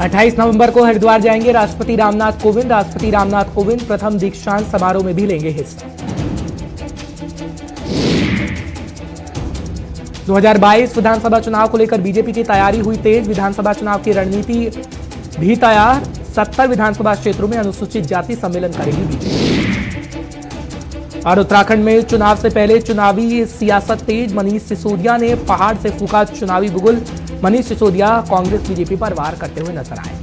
28 नवंबर को हरिद्वार जाएंगे राष्ट्रपति रामनाथ कोविंद। राष्ट्रपति रामनाथ कोविंद प्रथम दीक्षांत समारोह में भी लेंगे हिस्सा। 2022 विधानसभा चुनाव को लेकर बीजेपी की तैयारी हुई तेज। विधानसभा चुनाव की रणनीति भी तैयार। 70 विधानसभा क्षेत्रों में अनुसूचित जाति सम्मेलन करेगी बीजेपी। और उत्तराखंड में चुनाव से पहले चुनावी सियासत तेज। मनीष सिसोदिया ने पहाड़ से फूंका चुनावी बुगुल। मनीष सिसोदिया कांग्रेस बीजेपी पर वार करते हुए नजर आए।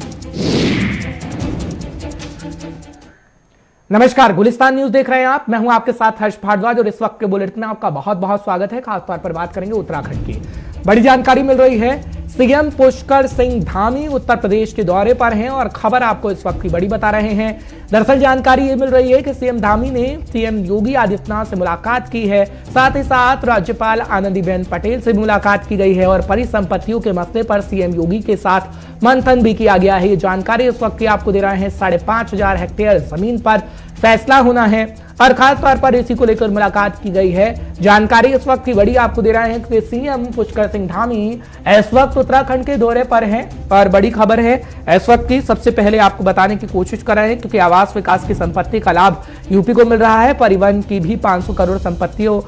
नमस्कार, गुलिस्तान न्यूज देख रहे हैं आप। मैं हूं आपके साथ हर्ष भारद्वाज और इस वक्त के बुलेटिन में आपका बहुत बहुत स्वागत है। खासतौर पर बात करेंगे उत्तराखंड की। बड़ी जानकारी मिल रही है, सीएम पुष्कर सिंह धामी उत्तर प्रदेश के दौरे पर हैं और खबर आपको इस वक्त की बड़ी बता रहे हैं। दरअसल जानकारी ये मिल रही है कि सीएम धामी ने सीएम योगी आदित्यनाथ से मुलाकात की है। साथ ही साथ राज्यपाल आनंदीबेन पटेल से मुलाकात की गई है और परिसंपत्तियों के मसले पर सीएम योगी के साथ मंथन भी किया गया है। ये जानकारी इस वक्त की आपको दे रहे हैं। 5,500 हेक्टेयर जमीन पर फैसला होना है और खास तौर पर इसी को लेकर मुलाकात की गई है। जानकारी इस वक्त की बड़ी आपको दे रहे हैं कि सीएम पुष्कर सिंह धामी इस वक्त उत्तराखंड के दौरे पर हैं और बड़ी खबर है इस वक्त की। सबसे पहले आपको बताने की कोशिश कर रहे हैं क्योंकि आवास विकास की संपत्ति का लाभ यूपी को मिल रहा है। परिवहन की भी 500 करोड़ संपत्तियों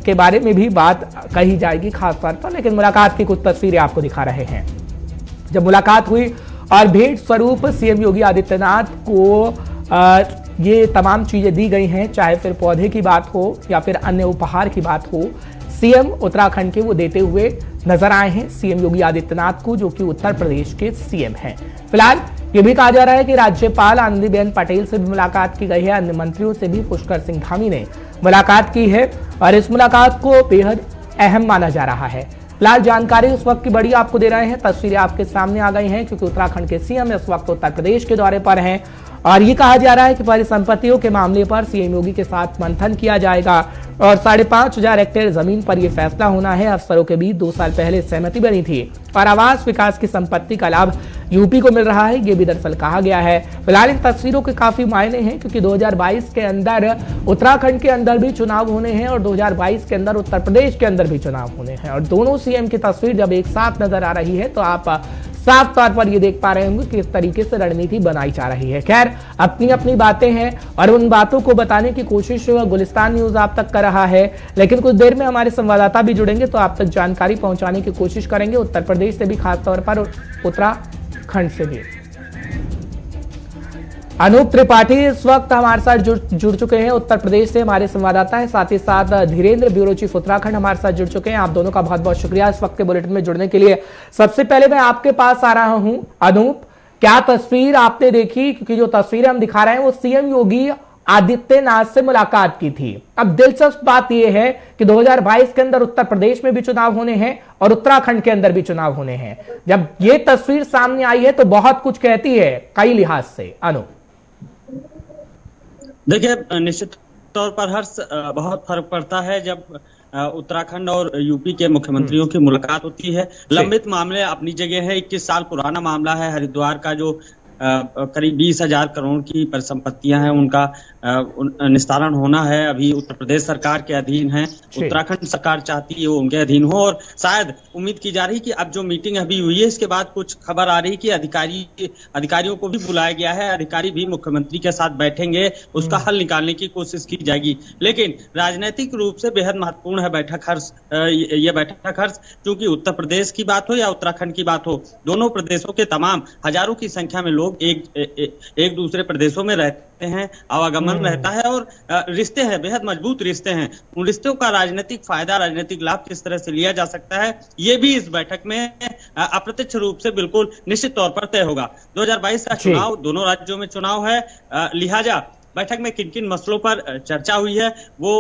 के बारे में भी बात कही जाएगी खास तौर पर। लेकिन मुलाकात की कुछ तस्वीरें आपको दिखा रहे हैं। जब मुलाकात हुई और भेंट स्वरूप सीएम योगी आदित्यनाथ को ये तमाम चीजें दी गई हैं, चाहे फिर पौधे की बात हो या फिर अन्य उपहार की बात हो, सीएम उत्तराखंड के वो देते हुए नजर आए हैं सीएम योगी आदित्यनाथ को, जो कि उत्तर प्रदेश के सीएम हैं। फिलहाल ये भी कहा जा रहा है कि राज्यपाल आनंदीबेन पटेल से भी मुलाकात की गई है। अन्य मंत्रियों से भी पुष्कर सिंह धामी ने मुलाकात की है और इस मुलाकात को बेहद अहम माना जा रहा है। फिलहाल जानकारी उस वक्त की बड़ी आपको दे रहे हैं। तस्वीरें आपके सामने आ गई हैं क्योंकि उत्तराखंड के सीएम इस वक्त उत्तर प्रदेश के दौरे पर हैं और ये कहा जा रहा है कि परिसंपत्तियों के मामले पर सीएम योगी के साथ मंथन किया जाएगा और 5,500 हेक्टेयर जमीन पर यह फैसला होना है। अफसरों के बीच 2 साल पहले सहमति बनी थी और आवास विकास की संपत्ति का लाभ यूपी को मिल रहा है, ये भी दरअसल कहा गया है। फिलहाल इन तस्वीरों के काफी मायने हैं क्योंकि 2022 के अंदर उत्तराखंड के अंदर भी चुनाव होने हैं और 2022 के अंदर उत्तर प्रदेश के अंदर भी चुनाव होने हैं और दोनों सीएम की तस्वीर जब एक साथ नजर आ रही है तो आप साफ तौर पर ये देख पा रहे होंगे कि किस तरीके से रणनीति बनाई जा रही है। खैर, अपनी अपनी बातें हैं और उन बातों को बताने की कोशिश गुलिस्तान न्यूज आप तक कर रहा है। लेकिन कुछ देर में हमारे संवाददाता भी जुड़ेंगे तो आप तक जानकारी पहुंचाने की कोशिश करेंगे, उत्तर प्रदेश से भी, खासतौर पर उत्तराखंड से भी। अनूप त्रिपाठी इस वक्त हमारे साथ जुड़ चुके हैं, उत्तर प्रदेश से हमारे संवाददाता है। साथ ही साथ धीरेन्द्र, ब्यूरो चीफ उत्तराखंड हमारे साथ जुड़ चुके हैं। आप दोनों का बहुत बहुत शुक्रिया इस वक्त के बुलेटिन में जुड़ने के लिए। सबसे पहले मैं आपके पास आ रहा हूं। अनूप, क्या तस्वीर आपने देखी? क्योंकि जो तस्वीरें हम दिखा रहे हैं वो सीएम योगी आदित्यनाथ से मुलाकात की थी। अब दिलचस्प बात यह है कि 2022 के अंदर उत्तर प्रदेश में भी चुनाव होने हैं और उत्तराखंड के अंदर भी चुनाव होने हैं। जब ये तस्वीर सामने आई है तो बहुत कुछ कहती है कई लिहाज से। अनूप, देखिए, निश्चित तौर पर हर्ष, बहुत फर्क पड़ता है जब उत्तराखंड और यूपी के मुख्यमंत्रियों की मुलाकात होती है। लंबित मामले अपनी जगह है। 21 साल पुराना मामला है। हरिद्वार का जो करीब 20,000 करोड़ की परिसंपत्तियां हैं उनका निस्तारण होना है। अभी उत्तर प्रदेश सरकार के अधीन है, उत्तराखंड सरकार चाहती है वो उनके अधीन हो और शायद उम्मीद की जा रही कि अब जो मीटिंग अभी हुई है इसके बाद कुछ खबर आ रही कि अधिकारियों को भी बुलाया गया है। अधिकारी भी मुख्यमंत्री के साथ बैठेंगे, उसका हल निकालने की कोशिश की जाएगी। लेकिन राजनीतिक रूप से बेहद महत्वपूर्ण है बैठक हर्ष, ये बैठक हर्ष, क्योंकि उत्तर प्रदेश की बात हो या उत्तराखंड की बात हो, दोनों प्रदेशों के तमाम हजारों की संख्या में लोग एक दूसरे प्रदेशों में रहते हैं, आवागमन रहता है और रिश्ते हैं, बेहद मजबूत रिश्ते हैं। उन रिश्तों का राजनीतिक फायदा, राजनीतिक लाभ किस तरह से लिया जा सकता है, ये भी इस बैठक में अप्रत्यक्ष रूप से बिल्कुल निश्चित तौर पर तय होगा। 2022 का चुनाव, दोनों राज्यों में चुनाव है, लिहाजा बैठक में किन किन मसलों पर चर्चा हुई है वो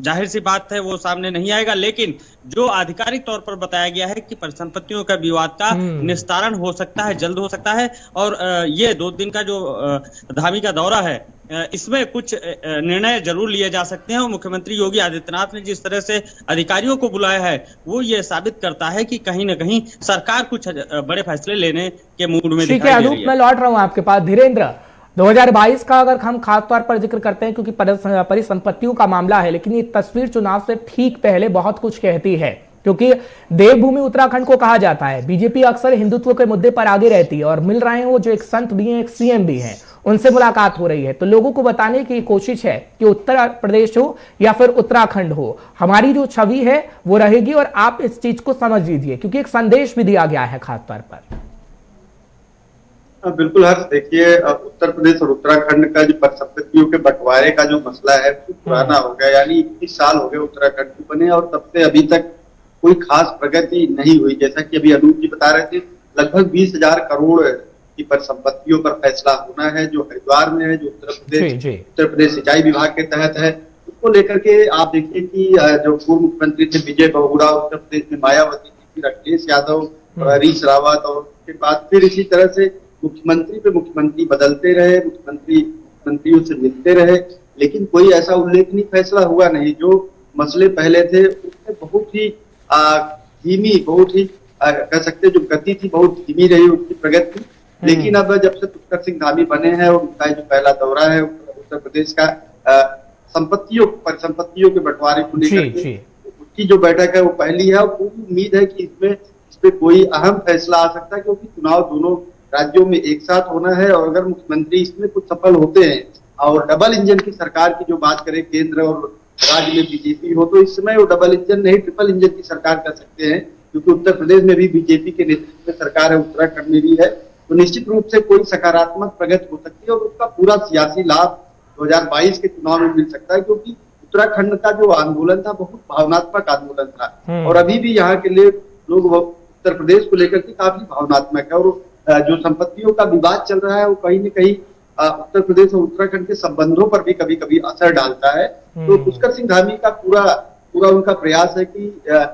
जाहिर सी बात है वो सामने नहीं आएगा। लेकिन जो आधिकारिक तौर पर बताया गया है कि परिसंपत्तियों का विवाद का निस्तारण हो सकता है, जल्द हो सकता है और ये 2 दिन का जो धामी का दौरा है इसमें कुछ निर्णय जरूर लिए जा सकते हैं। और मुख्यमंत्री योगी आदित्यनाथ ने जिस तरह से अधिकारियों को बुलाया है वो ये साबित करता है कि कहीं न कहीं सरकार कुछ बड़े फैसले लेने के मूड में दिखाई दे रही है। मैं लौट रहा हूं आपके पास। धीरेन्द्र, 2022 का अगर हम खास तौर पर जिक्र करते हैं क्योंकि परिसंपत्तियों का मामला है, लेकिन ये तस्वीर चुनाव से ठीक पहले बहुत कुछ कहती है। क्योंकि देवभूमि उत्तराखंड को कहा जाता है। बीजेपी अक्सर हिंदुत्व के मुद्दे पर आगे रहती है और मिल रहे हैं वो जो एक संत भी हैं, एक सीएम भी हैं, उनसे मुलाकात हो रही है। तो लोगों को बताने की कोशिश है कि उत्तर प्रदेश हो या फिर उत्तराखंड हो, हमारी जो छवि है वो रहेगी और आप इस चीज को समझ लीजिए, क्योंकि एक संदेश भी दिया गया है खास तौर पर। बिल्कुल हर्ष, देखिए उत्तर प्रदेश और उत्तराखंड का जो परिसंपत्तियों के बंटवारे का जो मसला है वो पुराना हो गया। यानी 21 साल हो गए उत्तराखंड को बने और तब से अभी तक कोई खास प्रगति नहीं हुई। जैसा कि अभी अनूप जी बता रहे थे, लगभग 20,000 करोड़ की परिसंपत्तियों पर फैसला होना है, जो हरिद्वार में है, जो उत्तर प्रदेश सिंचाई विभाग के तहत है। उसको लेकर के आप देखिए कि जो पूर्व मुख्यमंत्री थे विजय बहुगुणा, उत्तर प्रदेश में मायावती थी, फिर अखिलेश यादव, हरीश रावत, और उसके बाद फिर इसी तरह से मुख्यमंत्री पे मुख्यमंत्री बदलते रहे, मंत्रियों से मिलते रहे, लेकिन कोई ऐसा उल्लेखनीय फैसला हुआ नहीं। जो मसले पहले थे उसमें बहुत ही धीमी, बहुत ही कह सकते जो गति थी बहुत धीमी रही उसकी प्रगति। लेकिन अब जब से पुष्कर सिंह धामी बने हैं और उनका जो पहला दौरा है उत्तर प्रदेश का परिसंपत्तियों के बंटवारे को लेकर उसकी जो बैठक है वो पहली है, और पूरी उम्मीद है कि इस पे कोई अहम फैसला आ सकता है, क्योंकि चुनाव दोनों राज्यों में एक साथ होना है। और अगर मुख्यमंत्री इसमें कुछ सफल होते हैं और डबल इंजन की सरकार की जो बात करें, केंद्र और राज्य में बीजेपी हो, तो इस समय वो डबल इंजन नहीं ट्रिपल इंजन की सरकार कर सकते हैं, क्योंकि उत्तर प्रदेश में भी बीजेपी के नेतृत्व में सरकार है, उत्तराखंड में भी है। तो निश्चित रूप से कोई सकारात्मक प्रगति हो सकती है और उसका पूरा सियासी लाभ 2022 के चुनाव में मिल सकता है, क्योंकि उत्तराखंड का जो आंदोलन था बहुत भावनात्मक आंदोलन था और अभी भी यहाँ के लिए लोग उत्तर प्रदेश को लेकर के काफी भावनात्मक है। और जो संपत्तियों का विवाद चल रहा है वो कहीं न कहीं उत्तर प्रदेश और उत्तराखंड के संबंधों पर भी कभी कभी असर डालता है। तो पुष्कर सिंह धामी का पूरा उनका प्रयास है कि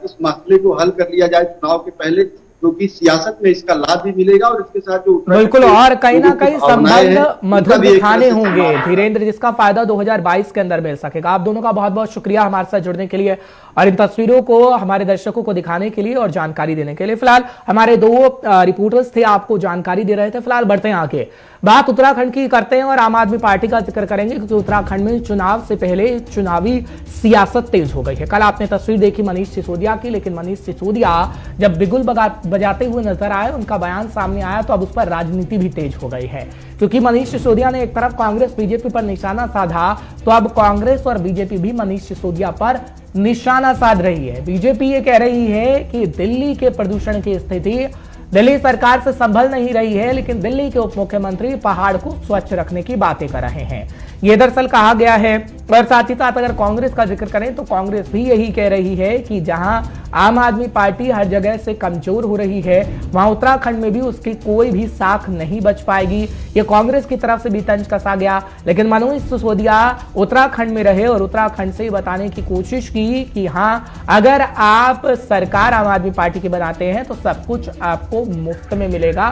इस मसले को हल कर लिया जाए चुनाव के पहले, क्योंकि सियासत में इसका लाभ भी मिलेगा और इसके साथ जो बिल्कुल, और कहीं ना कहीं संबंध मधुर दिखाने होंगे धीरेन्द्र, जिसका फायदा 2022 के अंदर मिल सकेगा। आप दोनों का बहुत बहुत शुक्रिया हमारे साथ जुड़ने के लिए और इन तस्वीरों को हमारे दर्शकों को दिखाने के लिए और जानकारी देने के लिए। फिलहाल हमारे दो रिपोर्टर्स थे, आपको जानकारी दे रहे थे। फिलहाल बढ़ते हैं आगे, बात उत्तराखंड की करते हैं और आम आदमी पार्टी का जिक्र करेंगे, क्योंकि उत्तराखंड में चुनाव से पहले चुनावी सियासत तेज हो गई है। कल आपने तस्वीर देखी मनीष सिसोदिया की, लेकिन मनीष सिसोदिया जब बिगुल बजाते हुए नजर आए, उनका बयान सामने आया, तो अब उस पर राजनीति भी तेज हो गई है। क्योंकि मनीष सिसोदिया ने एक तरफ कांग्रेस बीजेपी पर निशाना साधा, तो अब कांग्रेस और बीजेपी भी मनीष सिसोदिया पर निशाना साध रही है। बीजेपी ये कह रही है कि दिल्ली के प्रदूषण की स्थिति दिल्ली सरकार से संभल नहीं रही है, लेकिन दिल्ली के उप मुख्यमंत्री पहाड़ को स्वच्छ रखने की बातें कर रहे हैं। ये दरअसल कहा गया है। और साथ ही साथ अगर कांग्रेस का जिक्र करें तो कांग्रेस भी यही कह रही है कि जहां आम आदमी पार्टी हर जगह से कमजोर हो रही है, वहां उत्तराखंड में भी उसकी कोई भी साख नहीं बच पाएगी। ये कांग्रेस की तरफ से भी तंज कसा गया, लेकिन मनीष सिसोदिया उत्तराखंड में रहे और उत्तराखंड से बताने की कोशिश की कि हाँ, अगर आप सरकार आम आदमी पार्टी की बनाते हैं तो सब कुछ आपको मुफ्त में मिलेगा।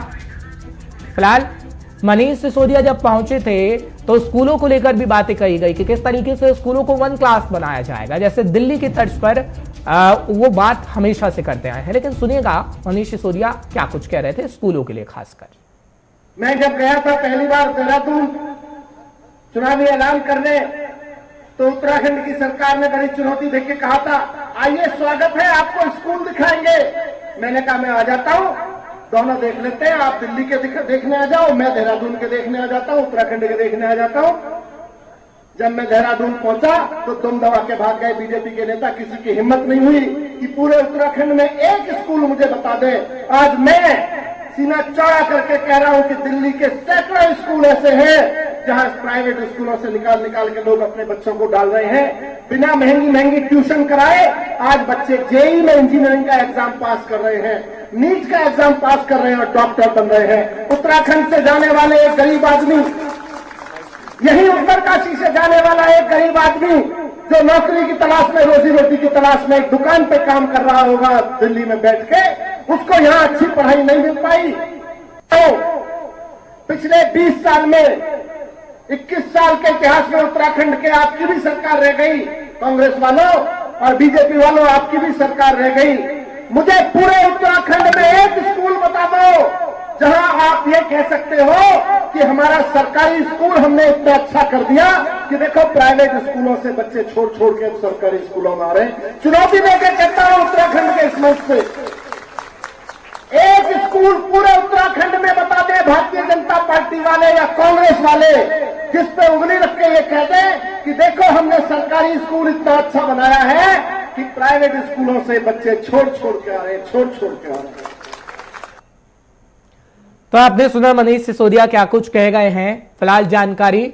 फिलहाल मनीष सिसोदिया जब पहुंचे थे तो स्कूलों को लेकर भी बातें कही गई कि किस तरीके से स्कूलों को 1 क्लास बनाया जाएगा, जैसे दिल्ली की तर्ज पर वो बात हमेशा से करते आए हैं। लेकिन सुनिएगा मनीष सिसोदिया क्या कुछ कह रहे थे स्कूलों के लिए खासकर। मैं जब गया था पहली बार देहरादून चुनावी ऐलान करने, तो उत्तराखंड की सरकार ने बड़ी चुनौती देके कहा था, आइए स्वागत है, आपको स्कूल दिखाएंगे। मैंने कहा मैं आ जाता हूं, दोनों देख लेते हैं, आप दिल्ली के देखने आ जाओ, मैं देहरादून के देखने आ जाता हूं, उत्तराखंड के देखने आ जाता हूं। जब मैं देहरादून पहुंचा तो दुम दबा के भाग गए बीजेपी के नेता। किसी की हिम्मत नहीं हुई कि पूरे उत्तराखंड में एक स्कूल मुझे बता दे। आज मैं सीना चौड़ा करके कह रहा हूं कि दिल्ली के सैकड़ों स्कूल ऐसे हैं जहां प्राइवेट स्कूलों से निकाल के लोग अपने बच्चों को डाल रहे हैं, बिना महंगी ट्यूशन कराए। आज बच्चे जेईई में इंजीनियरिंग का एग्जाम पास कर रहे हैं, नीट का एग्जाम पास कर रहे हैं और डॉक्टर बन रहे हैं। उत्तराखंड से जाने वाले एक गरीब आदमी, यही उत्तरकाशी से जाने वाला एक गरीब आदमी जो नौकरी की तलाश में, रोजी रोटी की तलाश में एक दुकान पे काम कर रहा होगा दिल्ली में बैठ के, उसको यहाँ अच्छी पढ़ाई नहीं मिल पाई। तो पिछले 20 साल में, 21 साल के इतिहास में उत्तराखंड के आपकी भी सरकार रह गई, कांग्रेस वालों और बीजेपी वालों आपकी भी सरकार रह गई। मुझे पूरे उत्तराखंड में एक स्कूल बता दो जहां आप ये कह सकते हो कि हमारा सरकारी स्कूल हमने इतना अच्छा कर दिया कि देखो प्राइवेट स्कूलों से बच्चे छोड़ छोड़ के अब सरकारी स्कूलों में आ रहे हैं। चुनौती देकर कहता हूं उत्तराखंड के इस मंच पे एक स्कूल पूरे उत्तराखंड में बता दे भारतीय जनता पार्टी वाले या कांग्रेस वाले, जिस पे उंगली रख के ये कह दें कि देखो हमने सरकारी स्कूल इतना अच्छा बनाया है कि प्राइवेट स्कूलों से बच्चे छोड़ छोड़ के आ रहे हैं, छोड़ छोड़ के आ रहे हैं। तो आपने सुना मनीष सिसोदिया क्या कुछ कह गए हैं। फिलहाल जानकारी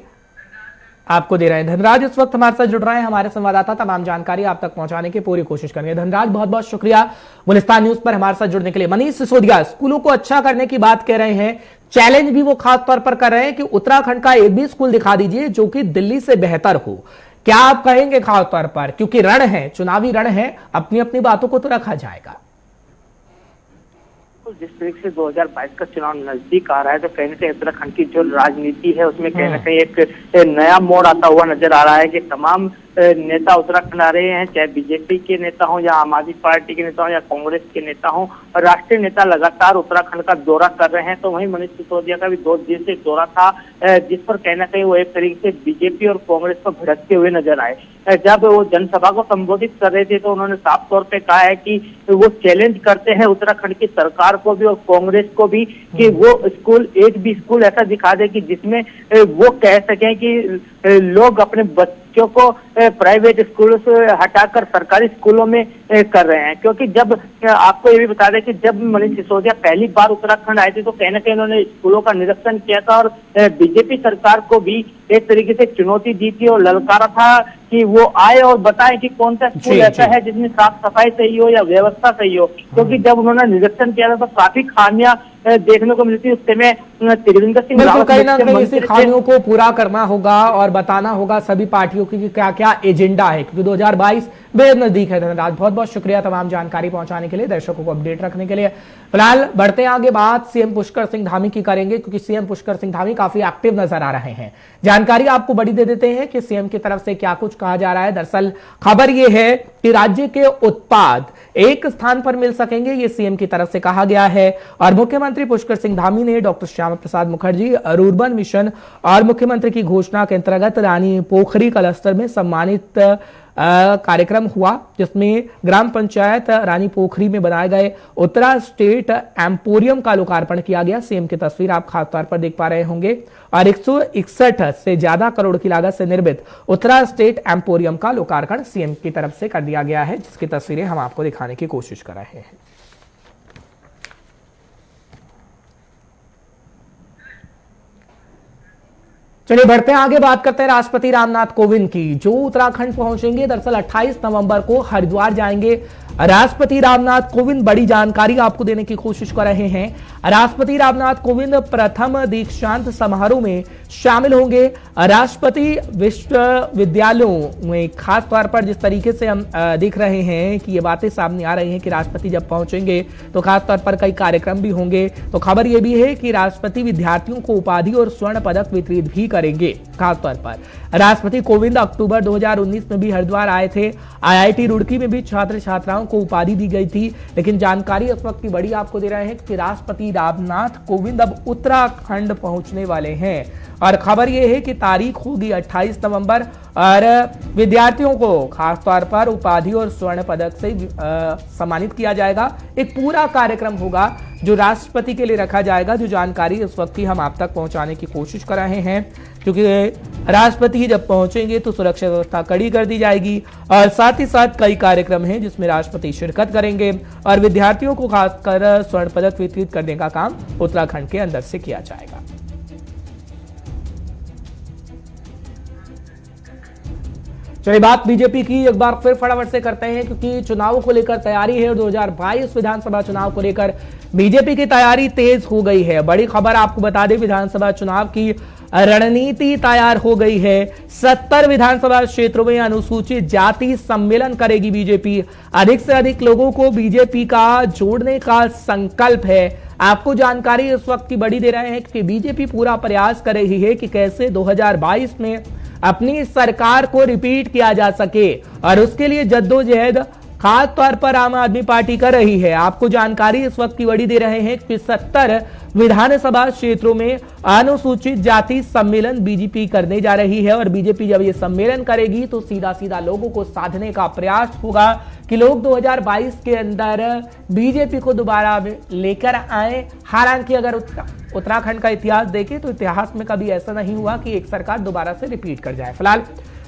आपको दे रहे हैं धनराज इस वक्त हमारे साथ जुड़ रहे हैं, हमारे संवाददाता तमाम जानकारी आप तक पहुंचाने की पूरी कोशिश करेंगे। धनराज बहुत बहुत शुक्रिया गुलिस्तान न्यूज पर हमारे साथ जुड़ने के लिए। मनीष सिसोदिया स्कूलों को अच्छा करने की बात कह रहे हैं, चैलेंज भी वो खास तौर पर कर रहे हैं कि उत्तराखंड का एक भी स्कूल दिखा दीजिए जो कि दिल्ली से बेहतर हो। क्या आप कहेंगे खास तौर पर, क्योंकि रण है, चुनावी रण है, अपनी अपनी बातों को तो रखा जाएगा। जिस तरीके से 2022 का चुनाव नजदीक आ रहा है तो कहीं ना कहीं उत्तराखंड की जो राजनीति है उसमें कहीं ना कहीं एक नया मोड़ आता हुआ नजर आ रहा है कि तमाम नेता उत्तराखंड आ रहे हैं, चाहे बीजेपी के नेता हों या आम आदमी पार्टी के नेता हों या कांग्रेस के नेता हों, और राष्ट्रीय नेता लगातार उत्तराखंड का दौरा कर रहे हैं। तो वहीं मनीष सिसोदिया का भी 2 दिवसीय दौरा था जिस पर कहीं ना कहीं वो एक तरीके से बीजेपी और कांग्रेस को भिड़कते हुए नजर आए। जब वो जनसभा को संबोधित कर रहे थे तो उन्होंने साफ तौर पे कहा है कि वो चैलेंज करते हैं उत्तराखंड की सरकार को भी और कांग्रेस को भी कि वो स्कूल एक भी स्कूल ऐसा दिखा दे कि जिसमें वो कह सकें कि लोग अपने बच्चों को प्राइवेट स्कूलों से हटाकर सरकारी स्कूलों में कर रहे हैं। क्योंकि जब आपको ये भी बता दें कि जब मनीष सिसोदिया पहली बार उत्तराखंड आए थे तो कहीं ना कहीं उन्होंने स्कूलों का निरीक्षण किया था और बीजेपी सरकार को भी एक तरीके से चुनौती दी थी और ललकारा था कि वो आए और बताएं कि कौन सा स्कूल ऐसा है जिसमें साफ सफाई सही हो या व्यवस्था सही हो। क्योंकि जब उन्होंने निरीक्षण किया था तो काफी खामियां देखने को मिलती। उस समय त्रिवेंद्र सिंह रावत कहीं ना कहीं इसी खामियों को पूरा करना होगा और बताना होगा सभी पार्टियों की क्या क्या एजेंडा है, क्योंकि 2022 बेहद नजदीक है। धन्यवाद, बहुत बहुत शुक्रिया तमाम जानकारी पहुंचाने के लिए, दर्शकों को अपडेट रखने के लिए। फिलहाल बढ़ते आगे बात सीएम पुष्कर सिंह धामी की करेंगे, क्योंकि सीएम पुष्कर सिंह धामी काफी एक्टिव नजर आ रहे हैं। जानकारी आपको बड़ी दे देते हैं कि सीएम की तरफ से क्या कुछ कहा जा रहा है। दरअसल खबर यह है कि राज्य के उत्पाद एक स्थान पर मिल सकेंगे, ये सीएम की तरफ से कहा गया है। और मुख्यमंत्री पुष्कर सिंह धामी ने doctor Shyama Prasad Mukherjee urban mission और मुख्यमंत्री की घोषणा के अंतर्गत रानी पोखरी क्लस्टर में सम्मानित कार्यक्रम हुआ, जिसमेम ग्राम पंचायत रानी पोखरी में बनाए गए उत्तरा स्टेट एम्पोरियम का लोकार्पण किया गया। सीएम की तस्वीर आप खास तौर पर देख पा रहे होंगे और 161 से ज्यादा करोड़ की लागत से निर्मित उत्तरा स्टेट एम्पोरियम का लोकार्पण सीएम की तरफ से कर दिया गया है, जिसकी तस्वीरें हम आपको दिखाने की कोशिश कर रहे हैं। चलिए बढ़ते हैं आगे, बात करते हैं राष्ट्रपति रामनाथ कोविंद की, जो उत्तराखंड पहुंचेंगे। दरअसल 28 नवंबर को हरिद्वार जाएंगे राष्ट्रपति रामनाथ कोविंद। बड़ी जानकारी आपको देने की कोशिश कर रहे हैं। राष्ट्रपति रामनाथ कोविंद प्रथम दीक्षांत समारोह में शामिल होंगे। राष्ट्रपति विश्वविद्यालयों में खास तौर पर जिस तरीके से हम देख रहे हैं कि ये बातें सामने आ रही हैं कि राष्ट्रपति जब पहुंचेंगे तो खास तौर पर कई कार्यक्रम भी होंगे। तो खबर यह भी है कि राष्ट्रपति विद्यार्थियों को उपाधि और स्वर्ण पदक वितरित भी करेंगे। खास तौर पर राष्ट्रपति कोविंद अक्टूबर 2019 में भी हरिद्वार आए थे। आईआईटी रुड़की में भी छात्र छात्राओं को उपाधि दी गई थी। लेकिन जानकारी इस वक्त की बड़ी आपको दे रहे हैं कि राष्ट्रपति रामनाथ कोविंद अब उत्तराखंड पहुंचने वाले हैं और खबर यह है कि तारीख होगी 28 नवंबर और विद्यार्थियों को खास तौर पर उपाधि और स्वर्ण पदक से सम्मानित किया जाएगा। एक पूरा कार्यक्रम होगा जो राष्ट्रपति के लिए रखा जाएगा, जो जानकारी इस वक्त की हम आप तक पहुंचाने की कोशिश कर रहे हैं, क्योंकि राष्ट्रपति जब पहुंचेंगे तो सुरक्षा व्यवस्था कड़ी कर दी जाएगी और साथ ही साथ कई कार्यक्रम हैं जिसमें राष्ट्रपति शिरकत करेंगे और विद्यार्थियों को खासकर स्वर्ण पदक वितरित करने का काम उत्तराखंड के अंदर से किया जाएगा। चलिए बात बीजेपी की एक बार फिर फटाफट से करते हैं, क्योंकि चुनावों को लेकर तैयारी है और 2022 विधानसभा चुनाव को लेकर बीजेपी की तैयारी तेज हो गई है। बड़ी खबर आपको बता दें, विधानसभा चुनाव की रणनीति तैयार हो गई है। 70 विधानसभा क्षेत्रों में अनुसूचित जाति सम्मेलन करेगी बीजेपी। अधिक से अधिक लोगों को बीजेपी का जोड़ने का संकल्प है। आपको जानकारी इस वक्त की बड़ी दे रहे हैं कि बीजेपी पूरा प्रयास कर रही है कि कैसे 2022 में अपनी सरकार को रिपीट किया जा सके और उसके लिए जद्दोजहद खास तौर पर आम आदमी पार्टी कर रही है। आपको जानकारी इस वक्त की बड़ी दे रहे हैं कि 70 विधानसभा क्षेत्रों में अनुसूचित जाति सम्मेलन बीजेपी करने जा रही है और बीजेपी जब ये सम्मेलन करेगी तो सीधा सीधा लोगों को साधने का प्रयास होगा कि लोग 2022 के अंदर बीजेपी को दोबारा लेकर आए। हालांकि अगर उत्तराखंड का इतिहास देखें तो इतिहास में कभी ऐसा नहीं हुआ कि एक सरकार दोबारा से रिपीट कर जाए। फिलहाल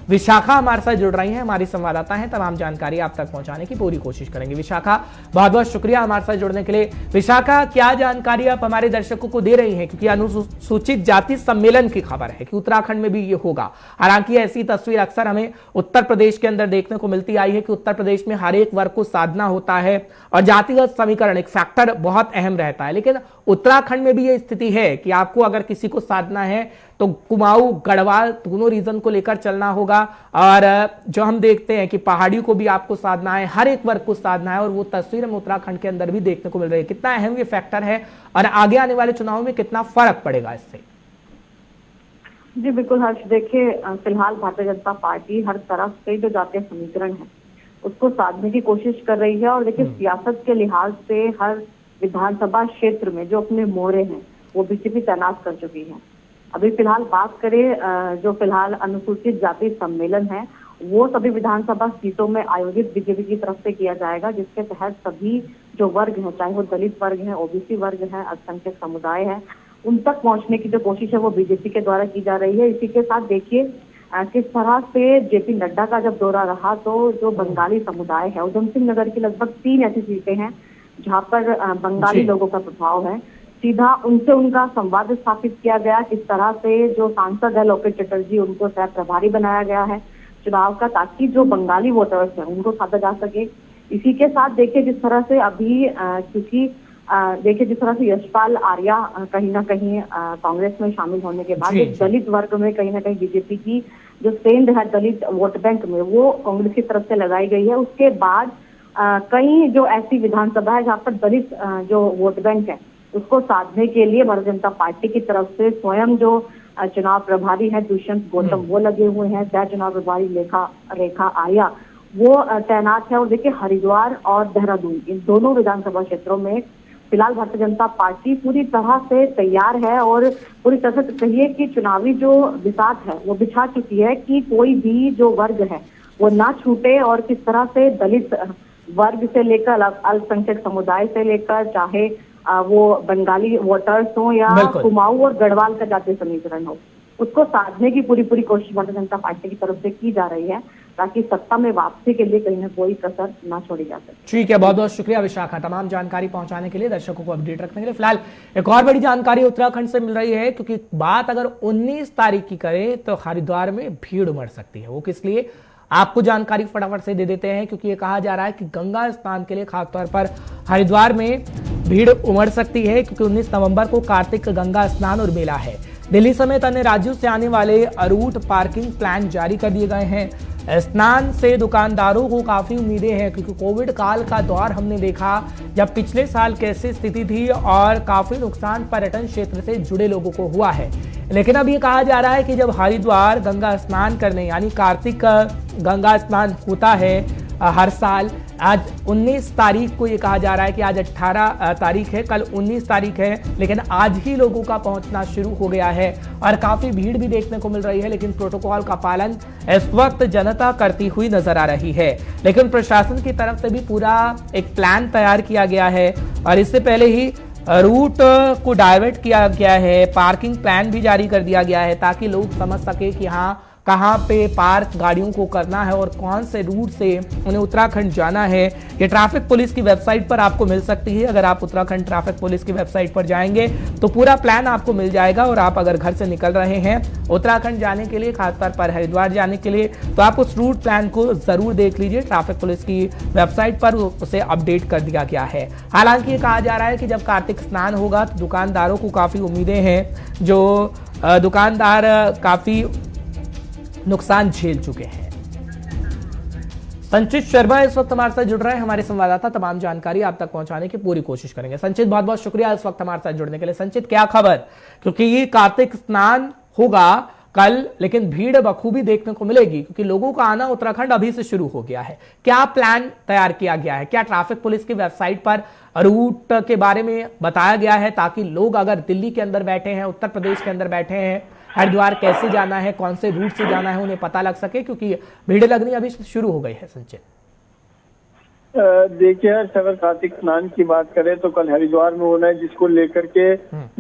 विशाखा हमारे साथ जुड़ रही हैं, हमारी संवाददाता हैं, तमाम जानकारी आप तक पहुंचाने की पूरी कोशिश करेंगे। विशाखा, बहुत बहुत शुक्रिया हमारे साथ जुड़ने के लिए। विशाखा, क्या जानकारी आप हमारे दर्शकों को दे रही हैं, क्योंकि अनुसूचित जाति सम्मेलन की खबर है कि उत्तराखंड में भी ये होगा। हालांकि ऐसी तस्वीर अक्सर हमें उत्तर प्रदेश के अंदर देखने को मिलती आई है कि उत्तर प्रदेश में हर एक वर्ग को साधना होता है और जातिगत समीकरण एक फैक्टर बहुत अहम रहता है, लेकिन उत्तराखंड में भी ये स्थिति है कि आपको अगर किसी को साधना है तो कुमाऊं गढ़वाल दोनों रीजन को लेकर चलना होगा। और जो हम देखते हैं कि पहाड़ियों को भी आपको साधना है, हर एक वर्ग को साधना है, और वो तस्वीर हम उत्तराखंड के अंदर भी देखने को मिल रही है। कितना अहम ये फैक्टर है और आगे आने वाले चुनाव में कितना फर्क पड़ेगा इससे? जी बिल्कुल हर्ष, देखिए फिलहाल भारतीय जनता पार्टी हर तरफ से जो जातीय समीकरण है उसको साधने की कोशिश कर रही है। और देखिए सियासत के लिहाज से हर विधानसभा क्षेत्र में जो अपने मोहरे हैं वो बीजेपी तैनात कर चुकी है। अभी फिलहाल बात करें जो फिलहाल अनुसूचित जाति सम्मेलन है वो सभी विधानसभा सीटों में आयोजित बीजेपी की तरफ से किया जाएगा, जिसके तहत सभी जो वर्ग हैं, चाहे वो दलित वर्ग है, ओबीसी वर्ग है, अल्पसंख्यक समुदाय है, उन तक पहुंचने की जो कोशिश है वो बीजेपी के द्वारा की जा रही है। इसी के साथ देखिए किस तरह से जेपी नड्डा का जब दौरा रहा तो जो बंगाली समुदाय है, उधम सिंह नगर की लगभग 3 ऐसी सीटें हैं जहाँ पर बंगाली लोगों का प्रभाव है। सीधा उनसे उनका संवाद स्थापित किया गया। किस तरह से जो सांसद है लोकेट चटर्जी, उनको सह प्रभारी बनाया गया है चुनाव का, ताकि जो बंगाली वोटर्स हैं उनको साधा जा सके। इसी के साथ देखिए जिस तरह से अभी क्योंकि देखिए जिस तरह से यशपाल आर्या कहीं ना कहीं कांग्रेस में शामिल होने के बाद एक दलित वर्ग में कहीं ना कहीं बीजेपी की जो सेंध है दलित वोट बैंक में वो कांग्रेस की तरफ से लगाई गई है। उसके बाद कई जो ऐसी विधानसभा है जहाँ पर दलित जो वोट बैंक है उसको साधने के लिए भारतीय जनता पार्टी की तरफ से स्वयं जो चुनाव प्रभारी है दुष्यंत गौतम वो लगे हुए हैं, सह चुनाव प्रभारी रेखा आर्या वो तैनात है। और देखिए हरिद्वार और देहरादून इन दोनों विधानसभा क्षेत्रों में फिलहाल भारतीय जनता पार्टी पूरी तरह से तैयार है और पूरी तरह से कहिए कि चुनावी जो बिसात है वो बिछा चुकी है कि कोई भी जो वर्ग है वो ना छूटे। और किस तरह से दलित वर्ग से लेकर अल्पसंख्यक समुदाय से लेकर चाहे वो बंगाली वोटर्स हो या कुमाऊं और गढ़वाल का जातीय समीकरण हो, उसको साधने की पूरी कोशिश भारतीय जनता पार्टी की तरफ से की जा रही है, ताकि सत्ता में वापसी के लिए कहीं ना कोई कसर ना छोड़ी जा सके। ठीक है, बहुत बहुत शुक्रिया विशाखा तमाम जानकारी पहुंचाने के लिए, दर्शकों को अपडेट रखने के लिए। फिलहाल एक और बड़ी जानकारी उत्तराखंड से मिल रही है, क्योंकि बात अगर 19 तारीख की करें तो हरिद्वार में भीड़ उमड़ सकती है। वो किस लिए, आपको जानकारी फटाफट से दे देते हैं, क्योंकि ये कहा जा रहा है कि गंगा स्नान के लिए खासतौर पर हरिद्वार में भीड़ उमड़ सकती है, क्योंकि 19 नवंबर को कार्तिक गंगा स्नान और मेला है। दिल्ली समेत अन्य राज्यों से आने वाले रूट पार्किंग प्लान जारी कर दिए गए हैं। स्नान से दुकानदारों को काफी उम्मीदें हैं, क्योंकि कोविड काल का दौर हमने देखा जब पिछले साल कैसी स्थिति थी और काफी नुकसान पर्यटन क्षेत्र से जुड़े लोगों को हुआ है। लेकिन अब ये कहा जा रहा है कि जब हरिद्वार गंगा स्नान करने यानी कार्तिक गंगा स्नान होता है हर साल, आज 19 तारीख को ये कहा जा रहा है कि आज 18 तारीख है, कल 19 तारीख है, लेकिन आज ही लोगों का पहुंचना शुरू हो गया है और काफी भीड़ भी देखने को मिल रही है। लेकिन प्रोटोकॉल का पालन इस वक्त जनता करती हुई नजर आ रही है। लेकिन प्रशासन की तरफ से भी पूरा एक प्लान तैयार किया गया है और इससे पहले ही रूट को डाइवर्ट किया गया है, पार्किंग प्लान भी जारी कर दिया गया है, ताकि लोग समझ सके कि हाँ कहाँ पे पार्क गाड़ियों को करना है और कौन से रूट से उन्हें उत्तराखंड जाना है। ये ट्रैफिक पुलिस की वेबसाइट पर आपको मिल सकती है। अगर आप उत्तराखंड ट्रैफिक पुलिस की वेबसाइट पर जाएंगे तो पूरा प्लान आपको मिल जाएगा। और आप अगर घर से निकल रहे हैं उत्तराखंड जाने के लिए, खासतौर पर हरिद्वार जाने के लिए, तो आप उस रूट प्लान को जरूर देख लीजिए। ट्रैफिक पुलिस की वेबसाइट पर उसे अपडेट कर दिया गया है। हालांकि ये कहा जा रहा है कि जब कार्तिक स्नान होगा तो दुकानदारों को काफी उम्मीदें हैं, जो दुकानदार काफी नुकसान झेल चुके हैं। संचित शर्मा इस वक्त हमारे साथ जुड़ रहे हैं, हमारे संवाददाता, तमाम जानकारी आप तक पहुंचाने की पूरी कोशिश करेंगे। संचित बहुत बहुत शुक्रिया इस वक्त हमारे साथ जुड़ने के लिए। संचित क्या खबर, क्योंकि ये कार्तिक स्नान होगा कल, लेकिन भीड़ बखूबी देखने को मिलेगी क्योंकि लोगों का आना उत्तराखंड अभी से शुरू हो गया है। क्या प्लान तैयार किया गया है? क्या ट्रैफिक पुलिस की वेबसाइट पर रूट के बारे में बताया गया है ताकि लोग अगर दिल्ली के अंदर बैठे हैं, उत्तर प्रदेश के अंदर बैठे हैं, हरिद्वार कैसे जाना है, कौन से रूट से जाना है, उन्हें पता लग सके, क्योंकि भीड़ लगनी अभी शुरू हो गई है। संचित देखिए, अगर कार्तिक स्नान की बात करें तो कल हरिद्वार में होना है, जिसको लेकर के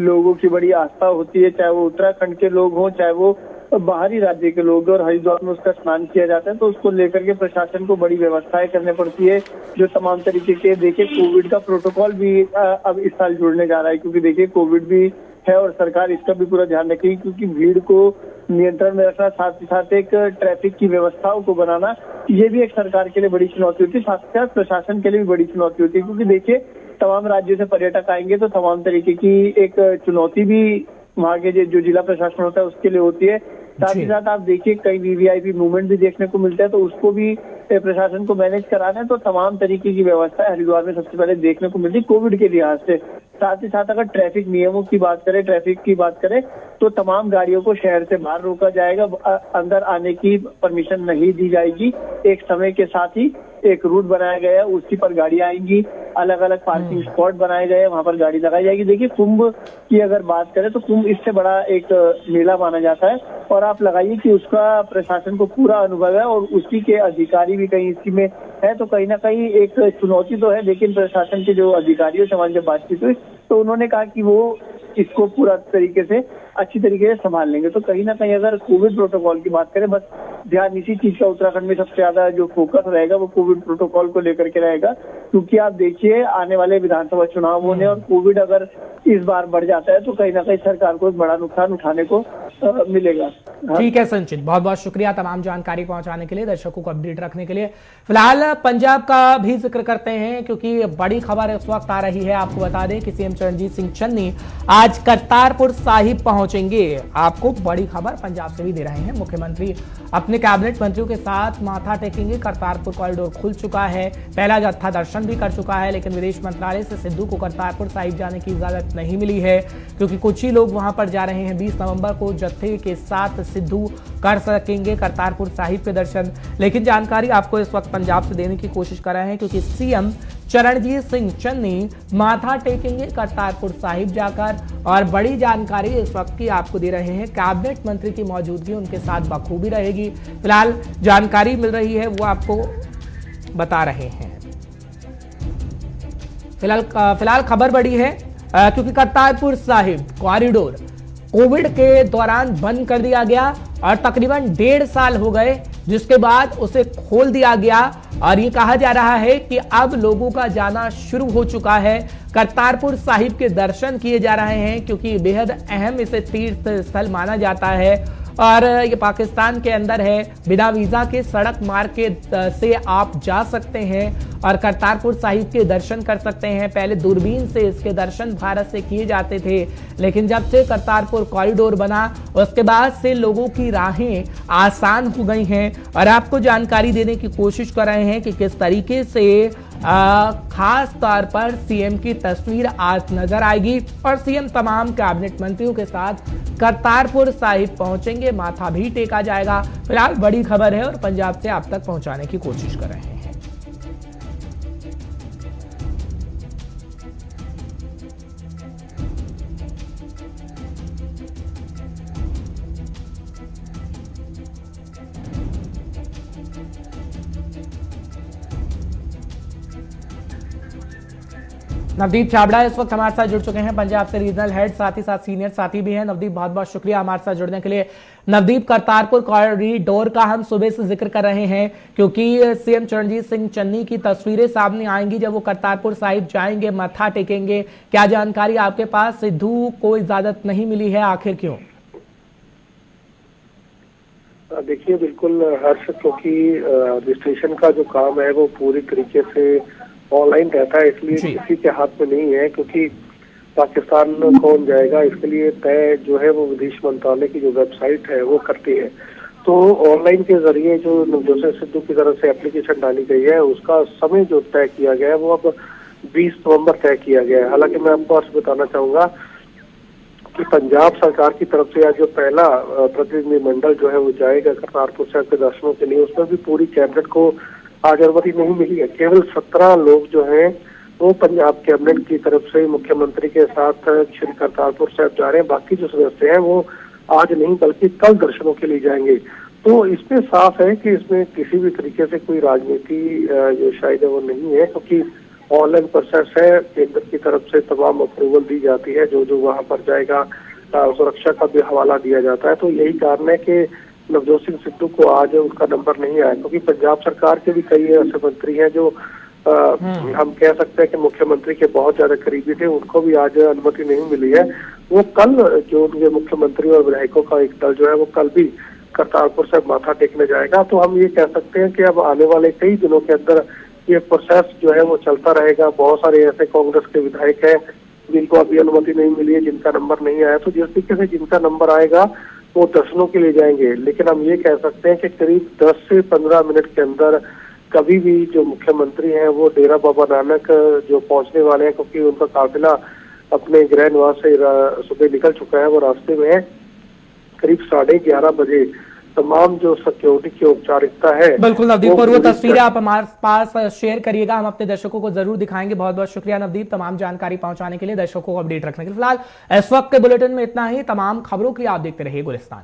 लोगों की बड़ी आस्था होती है, चाहे वो उत्तराखंड के लोग हों, चाहे वो बाहरी राज्य के लोग, और हरिद्वार में उसका स्नान किया जाता है, तो उसको लेकर के प्रशासन को बड़ी व्यवस्थाएं करनी पड़ती है, जो तमाम तरीके के, देखिए कोविड का प्रोटोकॉल भी अब इस साल जुड़ने जा रहा है, क्योंकि देखिए कोविड भी है और सरकार इसका भी पूरा ध्यान रखेगी, क्योंकि भीड़ को नियंत्रण में रखना, साथ ही साथ एक ट्रैफिक की व्यवस्थाओं को बनाना, ये भी एक सरकार के लिए बड़ी चुनौती होती है, साथ ही साथ प्रशासन के लिए भी बड़ी चुनौती होती है, क्योंकि देखिए तमाम राज्यों से पर्यटक आएंगे तो तमाम तरीके की एक चुनौती भी वहाँ के जो जिला प्रशासन होता है उसके लिए होती है। साथ ही साथ आप देखिए कई वीवीआईपी मूवमेंट भी देखने को मिलता है, तो उसको भी प्रशासन को मैनेज कराना है, तो तमाम तरीके की व्यवस्था हरिद्वार में सबसे पहले देखने को मिलती है कोविड के लिहाज से। साथ ही साथ अगर ट्रैफिक नियमों की बात करें, ट्रैफिक की बात करें, तो तमाम गाड़ियों को शहर से बाहर रोका जाएगा, अंदर आने की परमिशन नहीं दी जाएगी। एक समय के साथ ही एक रूट बनाया गया है, उसी पर गाड़ियां आएंगी, अलग अलग पार्किंग स्पॉट बनाए गए हैं, वहां पर गाड़ी लगाई जाएगी। देखिए कुंभ की अगर बात करें तो कुंभ इससे बड़ा एक मेला माना जाता है, और आप लगाइए कि उसका प्रशासन को पूरा अनुभव है और उसी के अधिकारी भी कहीं इसी में है, तो कहीं ना कहीं एक चुनौती तो है, लेकिन प्रशासन के जो अधिकारियों से हमारी जब बातचीत हुई तो उन्होंने कहा कि वो इसको पूरा तरीके से अच्छी तरीके से संभाल लेंगे। तो कहीं ना कहीं अगर कोविड प्रोटोकॉल की बात करें, बस ध्यान इसी चीज का उत्तराखंड में सबसे ज्यादा जो फोकस रहेगा वो कोविड प्रोटोकॉल को लेकर के रहेगा, क्योंकि आप देखिए आने वाले विधानसभा चुनाव होने और कोविड अगर इस बार बढ़ जाता है तो कहीं ना कहीं सरकार को एक बड़ा नुकसान उठाने को मिलेगा। ठीक है संचित, बहुत बहुत शुक्रिया तमाम जानकारी पहुंचाने के लिए, दर्शकों को अपडेट रखने के लिए। फिलहाल पंजाब का भी जिक्र करते हैं क्योंकि बड़ी खबर इस वक्त आ रही है। आपको बता दें कि सीएम चरणजीत सिंह चन्नी आज करतारपुर साहिब पहुंचेंगे। आपको बड़ी खबर पंजाब से भी दे रहे हैं। मुख्यमंत्री अपने कैबिनेट मंत्रियों के साथ माथा टेकेंगे। करतारपुर कॉरिडोर खुल चुका है, पहला जत्था दर्शन भी कर चुका है, लेकिन विदेश मंत्रालय से सिद्धू को करतारपुर साहिब जाने की इजाजत नहीं मिली है, क्योंकि कुछ ही लोग वहां पर जा रहे हैं। 20 नवंबर को जत्थे के साथ सिद्धू कर सकेंगे करतारपुर साहिब के दर्शन, लेकिन जानकारी आपको इस वक्त पंजाब से देने की कोशिश कर रहे हैं, क्योंकि सीएम चरणजीत सिंह चन्नी माथा टेकेंगे करतारपुर साहिब जाकर। और बड़ी जानकारी इस वक्त की आपको दे रहे हैं, कैबिनेट मंत्री की मौजूदगी उनके साथ बखूबी रहेगी। फिलहाल जानकारी मिल रही है, वो आपको बता रहे हैं। फिलहाल खबर बड़ी है क्योंकि करतारपुर साहिब कॉरिडोर कोविड के दौरान बंद कर दिया गया और तकरीबन 1.5 साल हो गए, जिसके बाद उसे खोल दिया गया और ये कहा जा रहा है कि अब लोगों का जाना शुरू हो चुका है। करतारपुर साहिब के दर्शन किए जा रहे हैं, क्योंकि बेहद अहम इसे तीर्थ स्थल माना जाता है और ये पाकिस्तान के अंदर है। बिना वीजा के सड़क मार्ग से आप जा सकते हैं और करतारपुर साहिब के दर्शन कर सकते हैं। पहले दूरबीन से इसके दर्शन भारत से किए जाते थे, लेकिन जब से करतारपुर कॉरिडोर बना उसके बाद से लोगों की राहें आसान हो गई हैं। और आपको जानकारी देने की कोशिश कर रहे हैं कि किस तरीके से खास तौर पर सीएम की तस्वीर आज नजर आएगी और सीएम तमाम कैबिनेट मंत्रियों के साथ करतारपुर साहिब पहुंचेंगे, माथा भी टेका जाएगा। फिलहाल बड़ी खबर है और पंजाब से आप तक पहुंचाने की कोशिश कर रहे हैं। नवदीप छाबड़ा इस वक्त हमारे साथ जुड़ चुके हैं, पंजाब से रीजनल हेड, साथ ही साथ सीनियर साथी भी हैं। नवदीप बहुत बहुत शुक्रिया हमारे साथ जुड़ने के लिए। नवदीप, करतारपुर कॉरिडोर का हम सुबह से जिक्र कर रहे हैं क्योंकि सीएम चरणजीत सिंह चन्नी की तस्वीरें सामने आएंगी जब वो करतारपुर साहिब जाएंगे, मत्था टेकेंगे। क्या जानकारी आपके पास? सिद्धू को इजाजत नहीं मिली है, आखिर क्यों? देखिए बिल्कुल हर्ष, क्योंकि रजिस्ट्रेशन का जो काम है वो पूरी तरीके से ऑनलाइन रहता है, इसलिए किसी के हाथ में नहीं है, क्योंकि पाकिस्तान कौन जाएगा इसके लिए तय जो है वो विदेश मंत्रालय की जो वेबसाइट है वो करती है। तो ऑनलाइन के जरिए जो नवजोत सिद्धू की तरफ से एप्लीकेशन डाली गई है उसका समय जो तय किया गया है वो अब 20 नवंबर तय किया गया है। हालांकि मैं आपको आज बताना चाहूंगा कि पंजाब सरकार की तरफ से आज जो पहला प्रतिनिधिमंडल जो है वो जाएगा करतारपुर साहिब के दर्शनों के लिए, उसमें भी पूरी कैबिनेट को आज अनुमति नहीं मिली है। केवल 17 लोग जो हैं वो पंजाब कैबिनेट की तरफ से मुख्यमंत्री के साथ श्री करतारपुर साहिब जा रहे हैं। बाकी जो सदस्य हैं वो आज नहीं बल्कि कल दर्शनों के लिए जाएंगे। तो इसमें साफ है कि इसमें किसी भी तरीके से कोई राजनीति जो शायद वो नहीं है, क्योंकि ऑनलाइन प्रोसेस है, केंद्र की तरफ से तमाम अप्रूवल दी जाती है, जो जो वहां पर जाएगा सुरक्षा का भी हवाला दिया जाता है। तो यही कारण है कि नवजोत सिंह सिद्धू को आज उनका नंबर नहीं आया, क्योंकि पंजाब सरकार के भी कई ऐसे मंत्री हैं जो हम कह सकते हैं कि मुख्यमंत्री के बहुत ज्यादा करीबी थे, उनको भी आज अनुमति नहीं मिली है। वो कल जो उनके मुख्यमंत्री और विधायकों का एक दल जो है वो कल भी करतारपुर साहिब माथा टेकने जाएगा। तो हम ये कह सकते हैं कि अब आने वाले कई दिनों के अंदर ये प्रोसेस जो है वो चलता रहेगा। बहुत सारे ऐसे कांग्रेस के विधायक हैं जिनको अभी अनुमति नहीं मिली है, जिनका नंबर नहीं आया। तो जिस तरीके से जिनका नंबर आएगा वो दर्शनों के लिए जाएंगे। लेकिन हम ये कह सकते हैं कि करीब 10 से 15 मिनट के अंदर कभी भी जो मुख्यमंत्री हैं वो डेरा बाबा नानक जो पहुंचने वाले हैं, क्योंकि उनका काफिला अपने गृह निवास से सुबह निकल चुका है, वो रास्ते में है। करीब 11:30 बजे तमाम जो सिक्योरिटी की औपचारिकता है। बिल्कुल नवदीप, और वो तस्वीरें आप हमारे पास शेयर करिएगा, हम अपने दर्शकों को जरूर दिखाएंगे। बहुत बहुत शुक्रिया नवदीप तमाम जानकारी पहुंचाने के लिए, दर्शकों को अपडेट रखने के लिए। फिलहाल इस वक्त के बुलेटिन में इतना ही। तमाम खबरों के लिए आप देखते रहिए गुलिस्तान।